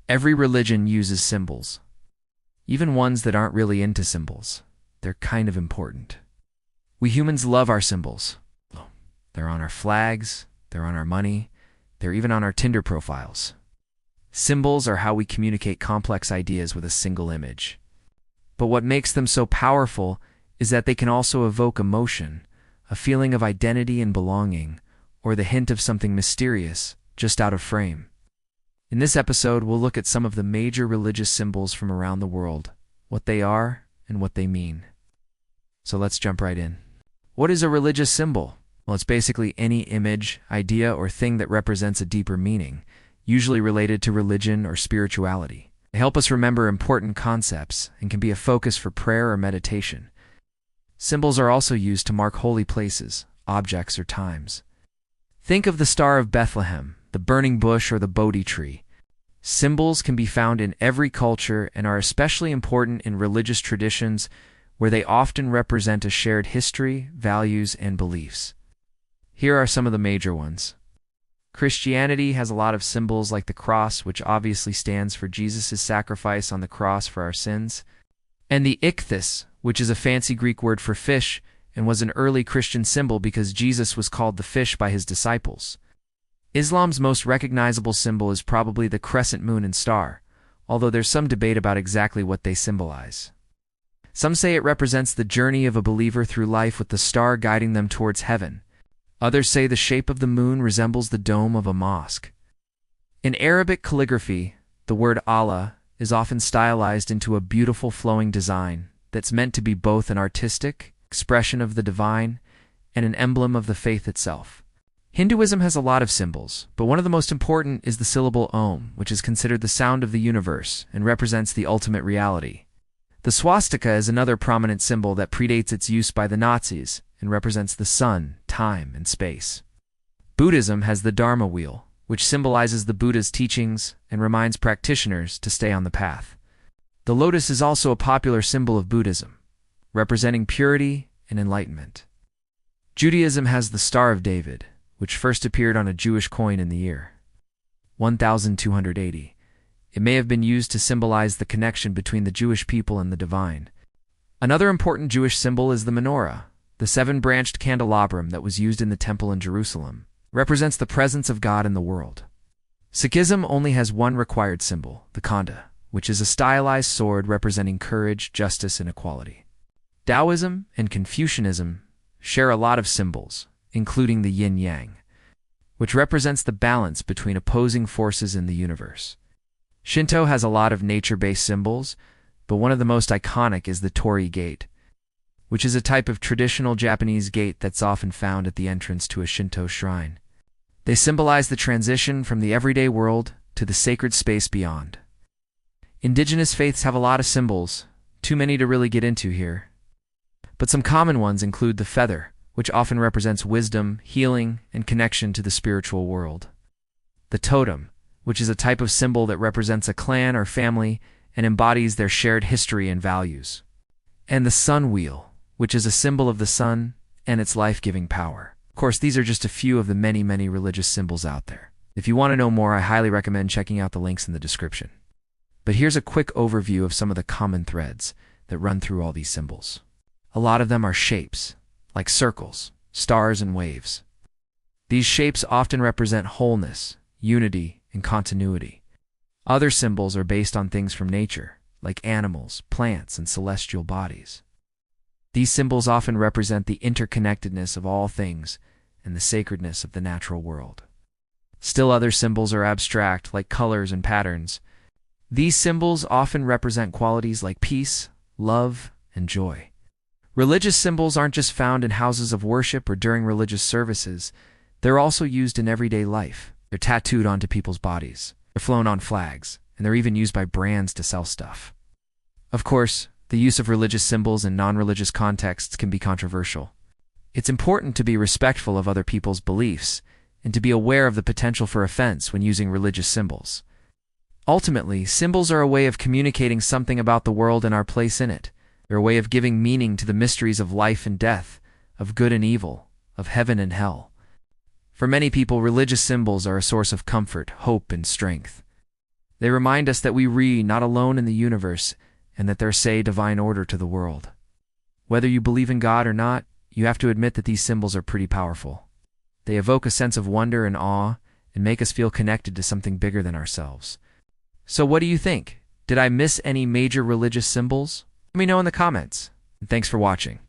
Every religion uses symbols, even ones that aren't really into symbols. They're kind of important. We humans love our symbols. They're on our flags, they're on our money, they're even on our Tinder profiles. Symbols are how we communicate complex ideas with a single image. But what makes them so powerful is that they can also evoke emotion, a feeling of identity and belonging, or the hint of something mysterious, just out of frame. In this episode, we'll look at some of the major religious symbols from around the world, what they are, and what they mean. So let's jump right in. What is a religious symbol? Well, it's basically any image, idea, or thing that represents a deeper meaning, usually related to religion or spirituality. They help us remember important concepts and can be a focus for prayer or meditation. Symbols are also used to mark holy places, objects, or times. Think of the Star of Bethlehem, the burning bush, or the Bodhi tree. Symbols can be found in every culture and are especially important in religious traditions where they often represent a shared history, values, and beliefs. Here are some of the major ones. Christianity has a lot of symbols like the cross, which obviously stands for Jesus' sacrifice on the cross for our sins, and the ichthys, which is a fancy Greek word for fish and was an early Christian symbol because Jesus was called the fish by his disciples. Islam's most recognizable symbol is probably the crescent moon and star, although there's some debate about exactly what they symbolize. Some say it represents the journey of a believer through life with the star guiding them towards heaven. Others say the shape of the moon resembles the dome of a mosque. In Arabic calligraphy, the word Allah is often stylized into a beautiful flowing design that's meant to be both an artistic expression of the divine and an emblem of the faith itself. Hinduism has a lot of symbols, but one of the most important is the syllable Om, which is considered the sound of the universe and represents the ultimate reality. The swastika is another prominent symbol that predates its use by the Nazis and represents the sun, time, and space. Buddhism has the Dharma wheel, which symbolizes the Buddha's teachings and reminds practitioners to stay on the path. The lotus is also a popular symbol of Buddhism, representing purity and enlightenment. Judaism has the Star of David, which first appeared on a Jewish coin in the year 1280. It may have been used to symbolize the connection between the Jewish people and the divine. Another important Jewish symbol is the menorah, the seven-branched candelabrum that was used in the temple in Jerusalem. It represents the presence of God in the world. Sikhism only has one required symbol, the khanda, which is a stylized sword representing courage, justice, and equality. Taoism and Confucianism share a lot of symbols, including the yin-yang, which represents the balance between opposing forces in the universe. Shinto has a lot of nature-based symbols, but one of the most iconic is the torii gate, which is a type of traditional Japanese gate that's often found at the entrance to a Shinto shrine. They symbolize the transition from the everyday world to the sacred space beyond. Indigenous faiths have a lot of symbols, too many to really get into here. But some common ones include the feather, which often represents wisdom, healing, and connection to the spiritual world. The totem, which is a type of symbol that represents a clan or family and embodies their shared history and values. And the sun wheel, which is a symbol of the sun and its life-giving power. Of course, these are just a few of the many, many religious symbols out there. If you want to know more, I highly recommend checking out the links in the description. But here's a quick overview of some of the common threads that run through all these symbols. A lot of them are shapes, like circles, stars, and waves. These shapes often represent wholeness, unity, and continuity. Other symbols are based on things from nature, like animals, plants, and celestial bodies. These symbols often represent the interconnectedness of all things and the sacredness of the natural world. Still other symbols are abstract, like colors and patterns. These symbols often represent qualities like peace, love, and joy. Religious symbols aren't just found in houses of worship or during religious services. They're also used in everyday life. They're tattooed onto people's bodies. They're flown on flags, and they're even used by brands to sell stuff. Of course, the use of religious symbols in non-religious contexts can be controversial. It's important to be respectful of other people's beliefs and to be aware of the potential for offense when using religious symbols. Ultimately, symbols are a way of communicating something about the world and our place in it. They're a way of giving meaning to the mysteries of life and death, of good and evil, of heaven and hell. For many people, religious symbols are a source of comfort, hope, and strength. They remind us that we are not alone in the universe and that there's a divine order to the world. Whether you believe in God or not, you have to admit that these symbols are pretty powerful. They evoke a sense of wonder and awe and make us feel connected to something bigger than ourselves. So what do you think? Did I miss any major religious symbols? Let me know in the comments. And thanks for watching.